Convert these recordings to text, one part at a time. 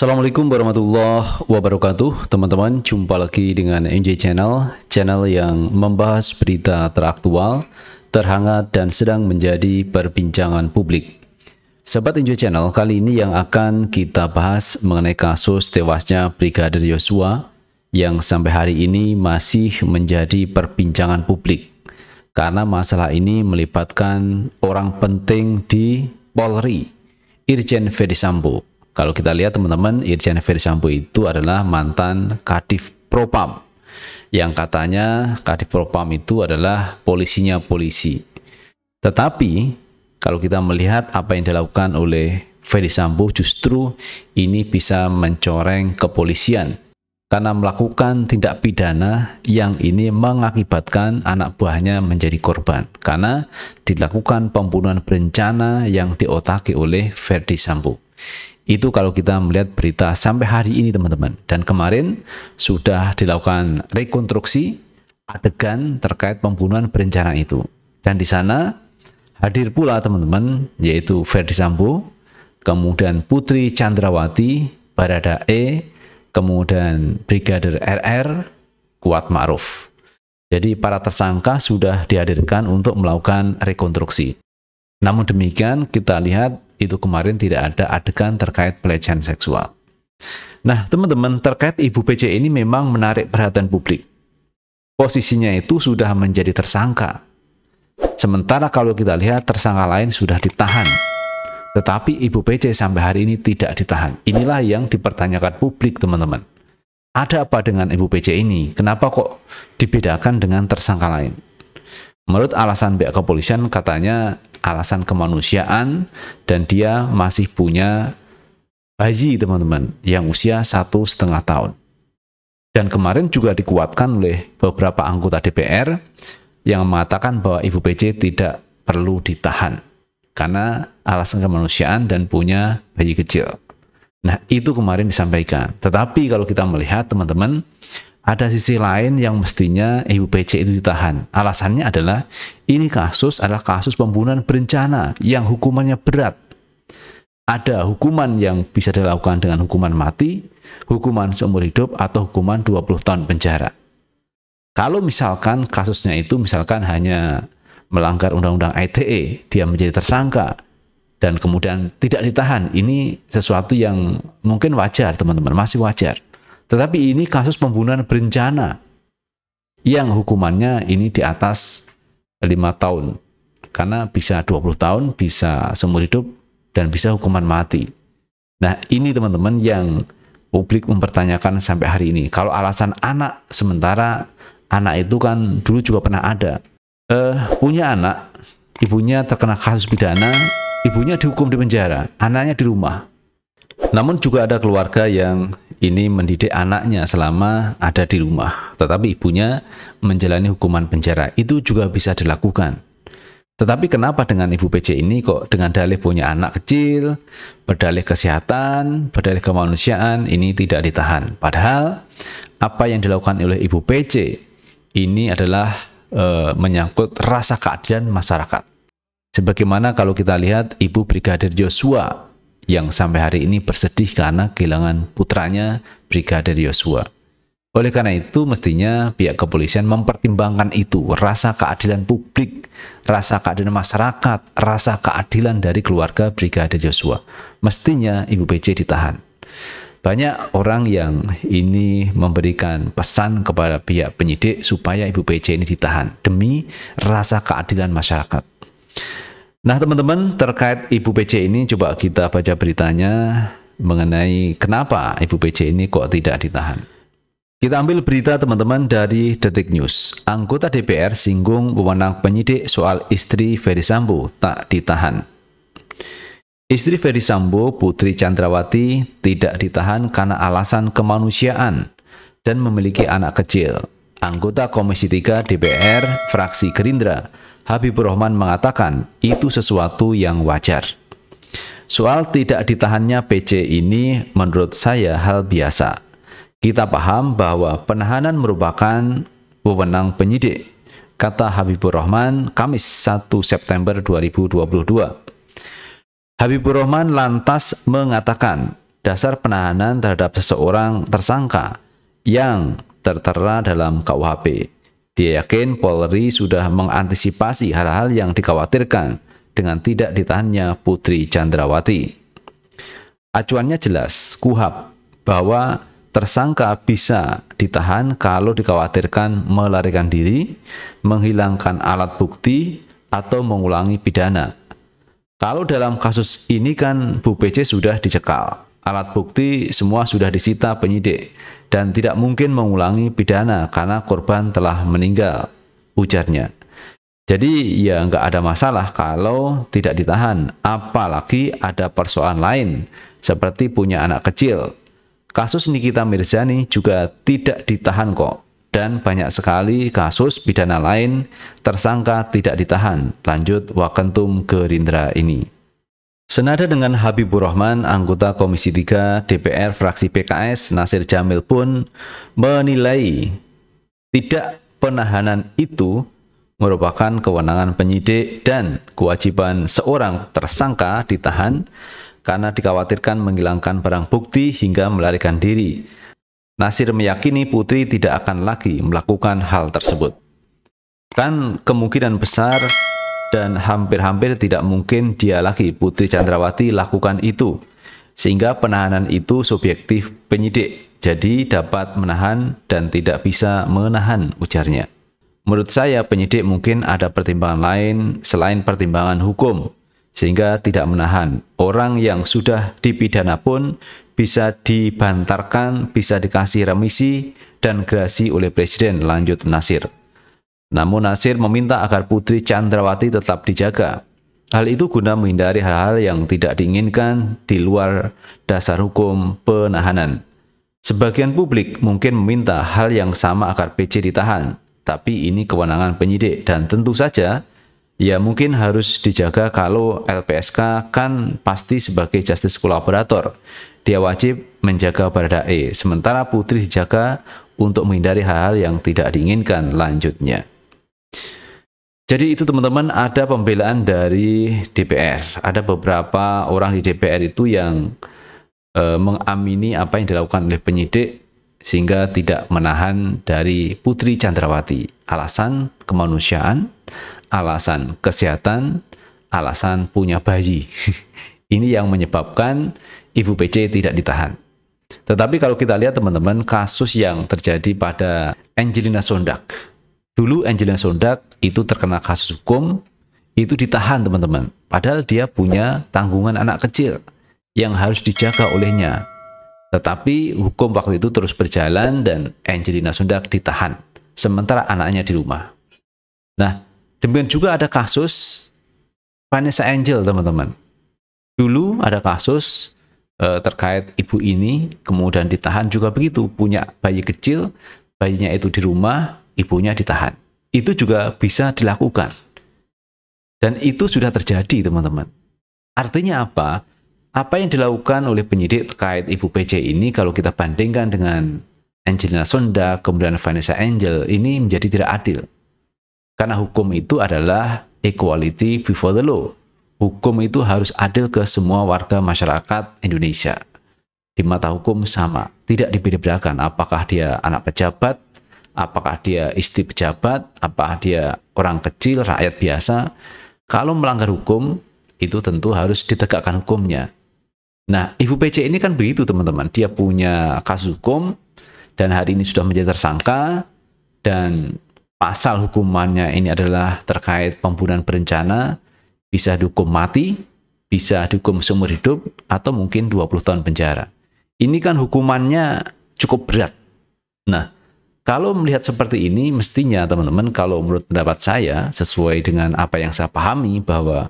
Assalamualaikum warahmatullahi wabarakatuh. Teman-teman, jumpa lagi dengan NJ Channel, channel yang membahas berita teraktual, terhangat, dan sedang menjadi perbincangan publik. Sahabat NJ Channel, kali ini yang akan kita bahas mengenai kasus tewasnya Brigadir Yosua yang sampai hari ini masih menjadi perbincangan publik. Karena masalah ini melibatkan orang penting di Polri, Irjen Ferdy Sambo. Kalau kita lihat teman-teman, Irjen Ferdy Sambo itu adalah mantan Kadif Propam, yang katanya Kadif Propam itu adalah polisinya polisi. Tetapi kalau kita melihat apa yang dilakukan oleh Ferdy Sambo, justru ini bisa mencoreng kepolisian karena melakukan tindak pidana yang ini mengakibatkan anak buahnya menjadi korban karena dilakukan pembunuhan berencana yang diotaki oleh Ferdy Sambo. Itu kalau kita melihat berita sampai hari ini teman-teman. Dan kemarin sudah dilakukan rekonstruksi adegan terkait pembunuhan berencana itu. Dan di sana hadir pula teman-teman, yaitu Ferdy Sambo, kemudian Putri Chandrawati, Baradae, kemudian Brigadir RR, Kuat Ma'ruf. Jadi para tersangka sudah dihadirkan untuk melakukan rekonstruksi. Namun demikian kita lihat itu kemarin tidak ada adegan terkait pelecehan seksual. Nah teman-teman, terkait Ibu PC ini memang menarik perhatian publik. Posisinya itu sudah menjadi tersangka. Sementara kalau kita lihat tersangka lain sudah ditahan. Tetapi Ibu PC sampai hari ini tidak ditahan. Inilah yang dipertanyakan publik teman-teman. Ada apa dengan Ibu PC ini? Kenapa kok dibedakan dengan tersangka lain? Menurut alasan pihak kepolisian katanya alasan kemanusiaan dan dia masih punya bayi teman-teman yang usia 1,5 tahun. Dan kemarin juga dikuatkan oleh beberapa anggota DPR yang mengatakan bahwa Ibu PC tidak perlu ditahan karena alasan kemanusiaan dan punya bayi kecil. Nah itu kemarin disampaikan. Tetapi kalau kita melihat teman-teman, ada sisi lain yang mestinya Ibu PC itu ditahan. Alasannya adalah ini kasus adalah kasus pembunuhan berencana yang hukumannya berat. Ada hukuman yang bisa dilakukan dengan hukuman mati, hukuman seumur hidup, atau hukuman 20 tahun penjara. Kalau misalkan kasusnya itu misalkan hanya melanggar undang-undang ITE, dia menjadi tersangka, dan kemudian tidak ditahan, ini sesuatu yang mungkin wajar teman-teman, masih wajar. Tetapi ini kasus pembunuhan berencana yang hukumannya ini di atas 5 tahun. Karena bisa 20 tahun, bisa seumur hidup, dan bisa hukuman mati. Nah ini teman-teman yang publik mempertanyakan sampai hari ini. Kalau alasan anak, sementara anak itu kan dulu juga pernah ada. Punya anak, ibunya terkena kasus pidana, ibunya dihukum di penjara, anaknya di rumah. Namun juga ada keluarga yang ini mendidik anaknya selama ada di rumah, tetapi ibunya menjalani hukuman penjara. Itu juga bisa dilakukan. Tetapi kenapa dengan Ibu PC ini kok dengan dalih punya anak kecil, berdalih kesehatan, berdalih kemanusiaan, ini tidak ditahan. Padahal apa yang dilakukan oleh Ibu PC ini adalah menyangkut rasa keadilan masyarakat. Sebagaimana kalau kita lihat Ibu Brigadir Yosua yang sampai hari ini bersedih karena kehilangan putranya Brigadir Yosua. Oleh karena itu mestinya pihak kepolisian mempertimbangkan itu, rasa keadilan publik, rasa keadilan masyarakat, rasa keadilan dari keluarga Brigadir Yosua. Mestinya Ibu PC ditahan. Banyak orang yang ini memberikan pesan kepada pihak penyidik supaya Ibu PC ini ditahan demi rasa keadilan masyarakat. Nah teman-teman, terkait Ibu PC ini coba kita baca beritanya mengenai kenapa Ibu PC ini kok tidak ditahan. Kita ambil berita teman-teman dari Detik News. Anggota DPR singgung wewenang penyidik soal istri Ferdy Sambo tak ditahan. Istri Ferdy Sambo, Putri Chandrawati, tidak ditahan karena alasan kemanusiaan dan memiliki anak kecil. Anggota Komisi 3 DPR, fraksi Gerindra, Habibur Rahman mengatakan itu sesuatu yang wajar. Soal tidak ditahannya PC ini menurut saya hal biasa. Kita paham bahwa penahanan merupakan wewenang penyidik, kata Habibur Rahman Kamis 1 September 2022. Habibur Rahman lantas mengatakan dasar penahanan terhadap seseorang tersangka yang tertera dalam KUHP. Dia yakin Polri sudah mengantisipasi hal-hal yang dikhawatirkan dengan tidak ditahannya Putri Chandrawati. Acuannya jelas, KUHP, bahwa tersangka bisa ditahan kalau dikhawatirkan melarikan diri, menghilangkan alat bukti, atau mengulangi pidana. Kalau dalam kasus ini kan Bu PC sudah dicekal, alat bukti semua sudah disita penyidik, dan tidak mungkin mengulangi pidana karena korban telah meninggal, ujarnya. Jadi ya nggak ada masalah kalau tidak ditahan, apalagi ada persoalan lain seperti punya anak kecil. Kasus Nikita Mirzani juga tidak ditahan kok, dan banyak sekali kasus pidana lain tersangka tidak ditahan, lanjut Waketum Gerindra ini. Senada dengan Habibur Rahman, anggota Komisi 3 DPR fraksi PKS Nasir Jamil pun menilai tidak penahanan itu merupakan kewenangan penyidik dan kewajiban seorang tersangka ditahan karena dikhawatirkan menghilangkan barang bukti hingga melarikan diri. Nasir meyakini Putri tidak akan lagi melakukan hal tersebut. Kan kemungkinan besar dan hampir-hampir tidak mungkin dia lagi, Putri Chandrawati, lakukan itu. Sehingga penahanan itu subjektif penyidik, jadi dapat menahan dan tidak bisa menahan, ujarnya. Menurut saya penyidik mungkin ada pertimbangan lain selain pertimbangan hukum, sehingga tidak menahan. Orang yang sudah dipidana pun bisa dibantarkan, bisa dikasih remisi dan gerasi oleh Presiden, lanjut Nasir. Namun Nasir meminta agar Putri Chandrawati tetap dijaga. Hal itu guna menghindari hal-hal yang tidak diinginkan di luar dasar hukum penahanan. Sebagian publik mungkin meminta hal yang sama agar PC ditahan, tapi ini kewenangan penyidik dan tentu saja ya mungkin harus dijaga. Kalau LPSK kan pasti sebagai justice collaborator, dia wajib menjaga Baradae, sementara Putri dijaga untuk menghindari hal-hal yang tidak diinginkan, lanjutnya. Jadi itu teman-teman, ada pembelaan dari DPR. Ada beberapa orang di DPR itu yang mengamini apa yang dilakukan oleh penyidik sehingga tidak menahan dari Putri Chandrawati. Alasan kemanusiaan, alasan kesehatan, alasan punya bayi. Ini yang menyebabkan Ibu PC tidak ditahan. Tetapi kalau kita lihat teman-teman, kasus yang terjadi pada Angelina Sondak. Dulu Angelina Sondak itu terkena kasus hukum, itu ditahan teman-teman. Padahal dia punya tanggungan anak kecil yang harus dijaga olehnya. Tetapi hukum waktu itu terus berjalan dan Angelina Sondak ditahan, sementara anaknya di rumah. Nah, demikian juga ada kasus Vanessa Angel teman-teman. Dulu ada kasus terkait ibu ini, kemudian ditahan juga begitu. Punya bayi kecil, bayinya itu di rumah, ibunya ditahan. Itu juga bisa dilakukan. Dan itu sudah terjadi teman-teman. Artinya apa? Apa yang dilakukan oleh penyidik terkait Ibu PC ini kalau kita bandingkan dengan Angelina Sondak, kemudian Vanessa Angel, ini menjadi tidak adil. Karena hukum itu adalah equality before the law. Hukum itu harus adil ke semua warga masyarakat Indonesia. Di mata hukum sama, tidak dibeda-bedakan apakah dia anak pejabat, apakah dia istri pejabat, apakah dia orang kecil, rakyat biasa. Kalau melanggar hukum, itu tentu harus ditegakkan hukumnya. Nah, Ibu PC ini kan begitu teman-teman. Dia punya kasus hukum, dan hari ini sudah menjadi tersangka, dan pasal hukumannya ini adalah terkait pembunuhan berencana, bisa dihukum mati, bisa dihukum seumur hidup, atau mungkin 20 tahun penjara. Ini kan hukumannya cukup berat. Nah, kalau melihat seperti ini, mestinya teman-teman, kalau menurut pendapat saya, sesuai dengan apa yang saya pahami, bahwa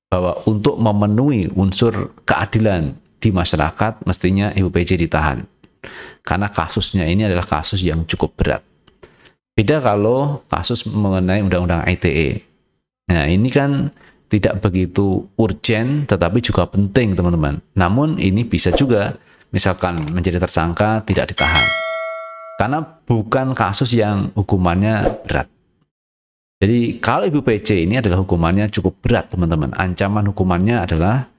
bahwa untuk memenuhi unsur keadilan di masyarakat mestinya Ibu PJ ditahan. Karena kasusnya ini adalah kasus yang cukup berat. Beda kalau kasus mengenai Undang-Undang ITE. Nah, ini kan tidak begitu urgen tetapi juga penting, teman-teman. Namun ini bisa juga misalkan menjadi tersangka tidak ditahan. Karena bukan kasus yang hukumannya berat. Jadi kalau Ibu PC ini adalah hukumannya cukup berat, teman-teman. Ancaman hukumannya adalah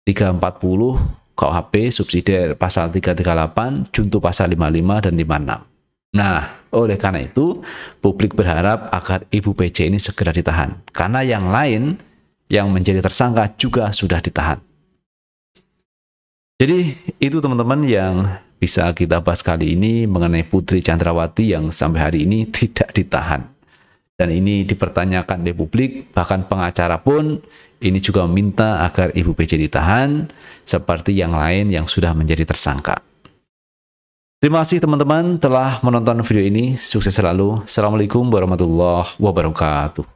340 KUHP subsidiar pasal 338, junto pasal 55 dan 56. Nah, oleh karena itu publik berharap agar Ibu PC ini segera ditahan. Karena yang lain yang menjadi tersangka juga sudah ditahan. Jadi itu teman-teman yang bisa kita bahas kali ini mengenai Putri Chandrawati yang sampai hari ini tidak ditahan. Dan ini dipertanyakan di publik, bahkan pengacara pun ini juga meminta agar Ibu PC ditahan, seperti yang lain yang sudah menjadi tersangka. Terima kasih teman-teman telah menonton video ini, sukses selalu. Assalamualaikum warahmatullahi wabarakatuh.